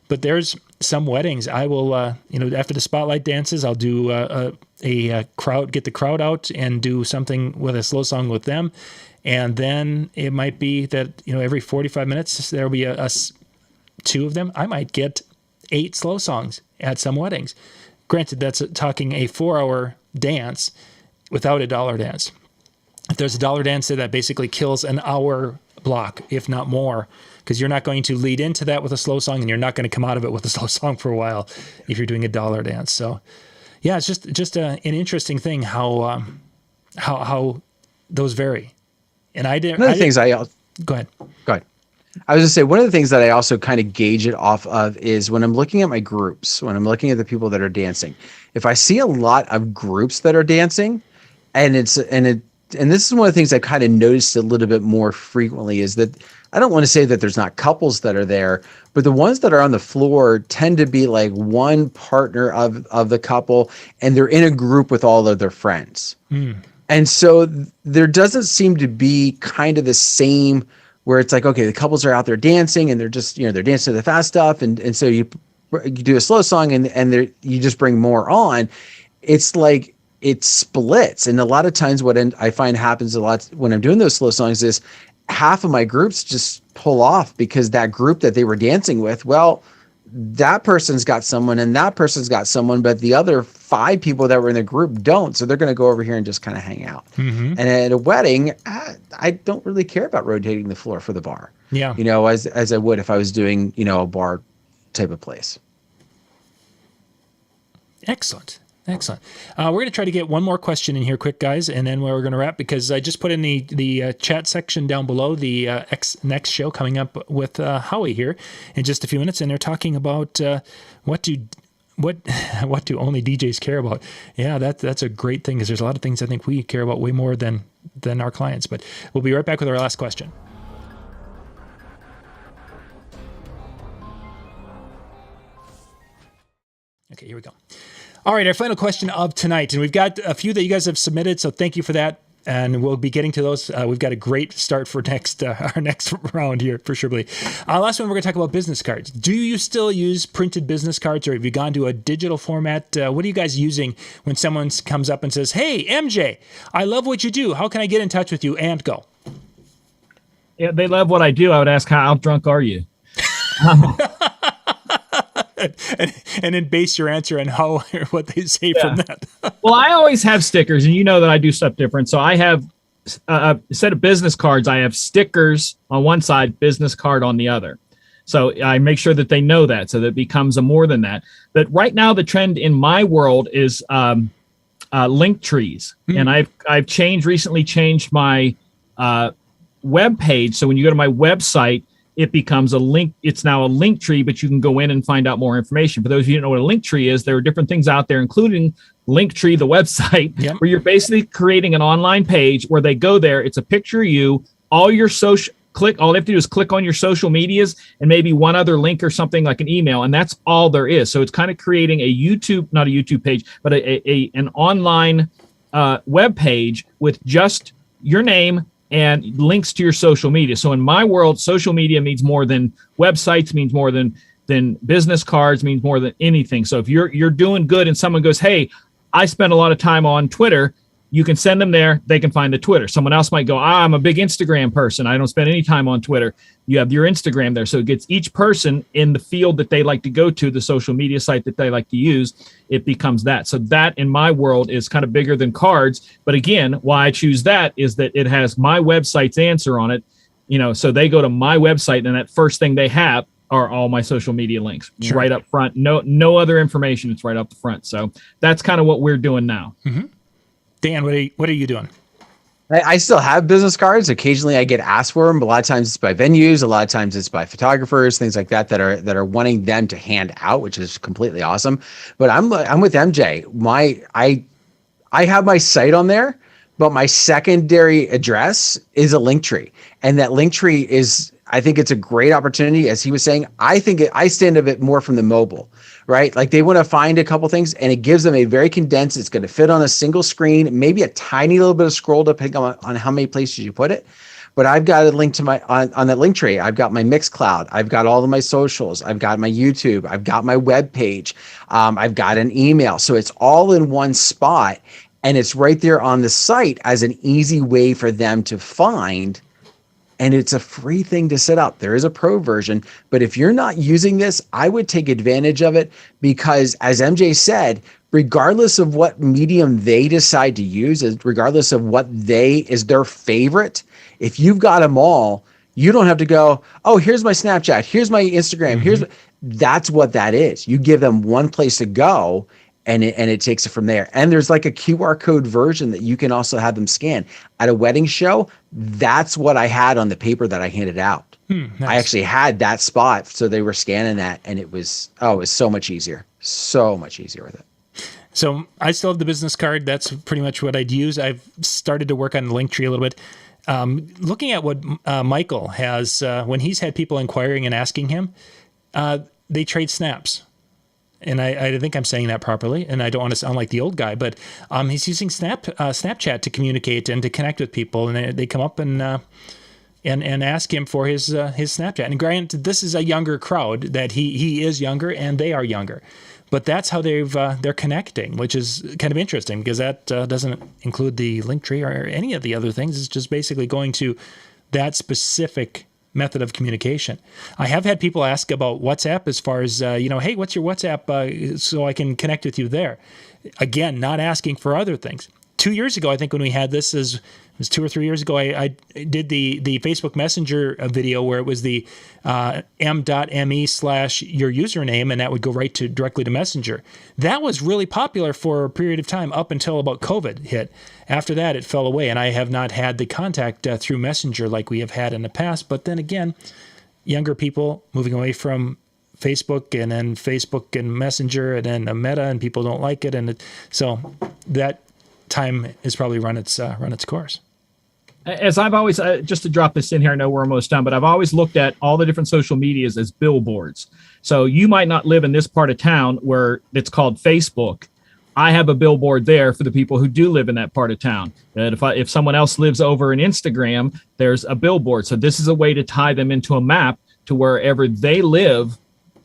A: But there's some weddings I will, after the spotlight dances, I'll do a crowd, get the crowd out and do something with a slow song with them. And then it might be that, every 45 minutes, there'll be a 2 of them. I might get 8 slow songs at some weddings. Granted, that's talking a 4-hour dance without a dollar dance. If there's a dollar dance that basically kills an hour block, if not more, because you're not going to lead into that with a slow song, and you're not going to come out of it with a slow song for a while if you're doing a dollar dance. So, yeah, it's just an interesting thing how those vary. And I didn't.
B: One of the things
A: go ahead.
B: I was going to say, one of the things that I also kind of gauge it off of is when I'm looking at my groups, when I'm looking at the people that are dancing. If I see a lot of groups that are dancing, and this is one of the things I've kind of noticed a little bit more frequently, is that I don't want to say that there's not couples that are there, but the ones that are on the floor tend to be like one partner of the couple, and they're in a group with all of their friends. And so there doesn't seem to be kind of the same, where it's like, okay, the couples are out there dancing, and they're just, they're dancing to the fast stuff. And so you do a slow song, and you just bring more on. It's like, it splits. And a lot of times what I find happens a lot when I'm doing those slow songs is half of my groups just pull off, because that group that they were dancing with, well, that person's got someone and that person's got someone, but the other 5 people that were in the group don't. So they're going to go over here and just kind of hang out. And at a wedding, I don't really care about rotating the floor for the bar.
A: Yeah.
B: As I would if I was doing, a bar type of place.
A: Excellent. We're going to try to get one more question in here quick, guys, and then we're going to wrap, because I just put in the chat section down below the next show coming up with Howie here in just a few minutes, and they're talking about what do only DJs care about. Yeah, that's a great thing, because there's a lot of things I think we care about way more than our clients. But we'll be right back with our last question. Okay, here we go. All right, our final question of tonight, and we've got a few that you guys have submitted, so thank you for that, and we'll be getting to those. We've got a great start for our next round here, for sure. Last one, we're going to talk about business cards. Do you still use printed business cards, or have you gone to a digital format? What are you guys using when someone comes up and says, "Hey, MJ, I love what you do. How can I get in touch with you?" And go.
C: Yeah, they love what I do. I would ask, how drunk are you?
A: And then base your answer on what they say from that.
C: Well, I always have stickers, and that I do stuff different. So I have a set of business cards, I have stickers on one side, business card on the other. So I make sure that they know that, so that it becomes a more than that. But right now, the trend in my world is link trees, and I've recently changed my web page. So when you go to my website, it becomes a link. It's now a link tree, but you can go in and find out more information. For those of you who don't know what a link tree is, there are different things out there, including Linktree, the website, where you're basically creating an online page where they go there. It's a picture of you, all your social. All they have to do is click on your social medias and maybe one other link or something like an email, and that's all there is. So it's kind of creating not a YouTube page, but an online web page with just your name and links to your social media. So in my world, social media means more than websites, means more than business cards, means more than anything. So if you're doing good and someone goes, hey, I spend a lot of time on Twitter, you can send them there. They can find the Twitter. Someone else might go, I'm a big Instagram person. I don't spend any time on Twitter. You have your Instagram there. So it gets each person in the field that they like to go to, the social media site that they like to use. It becomes that. So that in my world is kind of bigger than cards. But again, why I choose that is that it has my website's answer on it. So they go to my website and that first thing they have are all my social media links right up front. No other information. It's right up the front. So that's kind of what we're doing now.
A: Mm-hmm. Dan, what are you doing?
B: I still have business cards. Occasionally I get asked for them, but a lot of times it's by venues. A lot of times it's by photographers, things like that are wanting them to hand out, which is completely awesome. But I'm with MJ. I have my site on there, but my secondary address is a link tree. And that link tree is, I think it's a great opportunity. As he was saying, I think I stand a bit more from the mobile, right? Like they want to find a couple things and it gives them a very condensed, it's going to fit on a single screen, maybe a tiny little bit of scroll depending on how many places you put it. But I've got a link to on that link tree. I've got my Mixcloud. I've got all of my socials. I've got my YouTube. I've got my web page. I've got an email. So it's all in one spot and it's right there on the site as an easy way for them to find. And it's a free thing to set up. There is a pro version, but if you're not using this, I would take advantage of it because as MJ said, regardless of what medium they decide to use, regardless of what is their favorite, if you've got them all, you don't have to go, oh, here's my Snapchat, here's my Instagram, that's what that is. You give them one place to go and it takes it from there. And there's like a QR code version that you can also have them scan. At a wedding show, that's what I had on the paper that I handed out. Nice. I actually had that spot, so they were scanning that, and it was so much easier. So much easier with it.
A: So I still have the business card. That's pretty much what I'd use. I've started to work on the Linktree a little bit. Looking at what Michael has, when he's had people inquiring and asking him, they trade snaps. And I think I'm saying that properly, and I don't want to sound like the old guy, but he's using Snapchat to communicate and to connect with people, and they come up and ask him for his Snapchat. And granted, this is a younger crowd, that he is younger and they are younger, but that's how they're connecting, which is kind of interesting because that doesn't include the Linktree or any of the other things. It's just basically going to that specific method of communication. I have had people ask about WhatsApp as far as, hey, what's your WhatsApp so I can connect with you there? Again, not asking for other things. 2 years ago, I think when we had this, it was 2 or 3 years ago, I did the Facebook Messenger video where it was the m.me/your username, and that would go directly to Messenger. That was really popular for a period of time up until about COVID hit. After that, it fell away, and I have not had the contact through Messenger like we have had in the past. But then again, younger people moving away from Facebook, and then Facebook and Messenger, and then Meta, and people don't like it, and so that time has probably run its course.
C: As I've always, just to drop this in here, I know we're almost done, but I've always looked at all the different social medias as billboards. So you might not live in this part of town where it's called Facebook. I have a billboard there for the people who do live in that part of town. And if someone else lives over in Instagram, there's a billboard. So this is a way to tie them into a map to wherever they live.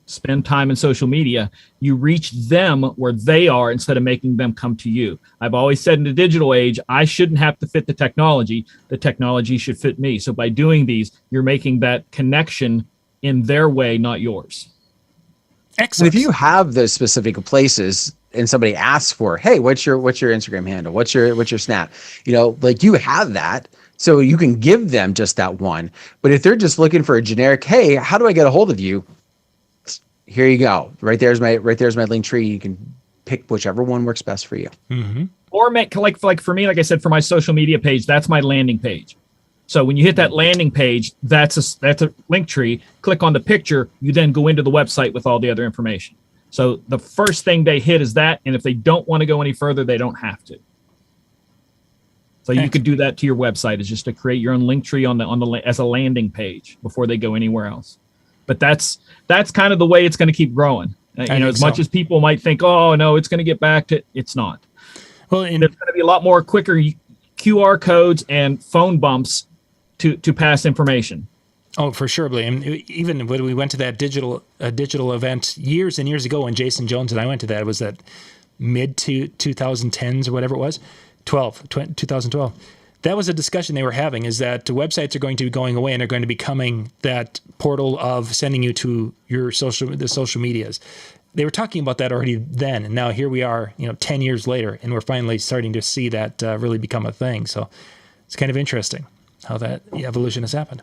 C: Spend time in social media, you reach them where they are instead of making them come to you. I've always said in the digital age, I shouldn't have to fit the technology should fit me. So by doing these, you're making that connection in their way, not yours.
B: Excellent. If you have those specific places, and somebody asks for, hey, what's your Instagram handle? What's your Snap? You know, like you have that. So you can give them just that one. But if they're just looking for a generic, hey, how do I get a hold of you? Here you go. Right there's my link tree. You can pick whichever one works best for you.
A: Mm-hmm.
C: Or make like for me, like I said, for my social media page, that's my landing page. So when you hit that landing page, that's a link tree. Click on the picture. You then go into the website with all the other information. So the first thing they hit is that, and if they don't want to go any further, they don't have to. So you could do that to your website, is just to create your own link tree on the as a landing page before they go anywhere else. But that's kind of the way it's going to keep growing. As much as people might think, oh no, it's going to get back to, it's not.
A: Well,
C: there's going to be a lot more quicker QR codes and phone bumps to pass information.
A: Oh, for sure, and even when we went to that digital event years and years ago, when Jason Jones and I went to that, it was that mid 2010s or whatever it was, 2012. That was a discussion they were having, is that the websites are going to be going away and are going to be becoming that portal of sending you to the social medias. They were talking about that already then, and now here we are, 10 years later, and we're finally starting to see that really become a thing. So it's kind of interesting how that evolution has happened.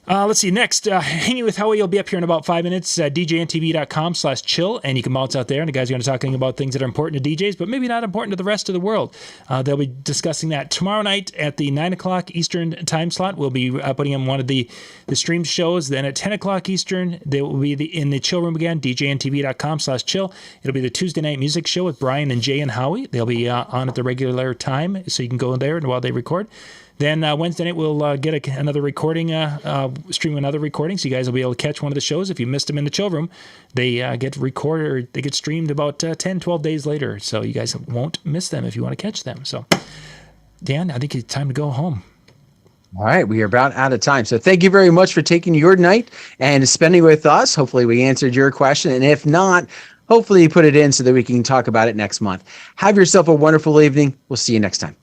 A: Let's see. Next, hanging with Howie, you'll be up here in about 5 minutes. DJNTV.com/chill, and you can bounce out there. And the guys are going to be talking about things that are important to DJs, but maybe not important to the rest of the world. They'll be discussing that tomorrow night at the 9 o'clock Eastern time slot. We'll be putting in one of the stream shows. Then at 10 o'clock Eastern, they will be in the chill room again. DJNTV.com/chill. It'll be the Tuesday night music show with Brian and Jay and Howie. They'll be on at the regular time, so you can go there while they record. Then Wednesday night, we'll get another recording, stream another recording, so you guys will be able to catch one of the shows. If you missed them in the chill room, they get recorded, or they get streamed about 10, 12 days later, so you guys won't miss them if you want to catch them. So, Dan, I think it's time to go home.
B: All right, we are about out of time. So thank you very much for taking your night and spending with us. Hopefully we answered your question, and if not, hopefully you put it in so that we can talk about it next month. Have yourself a wonderful evening. We'll see you next time.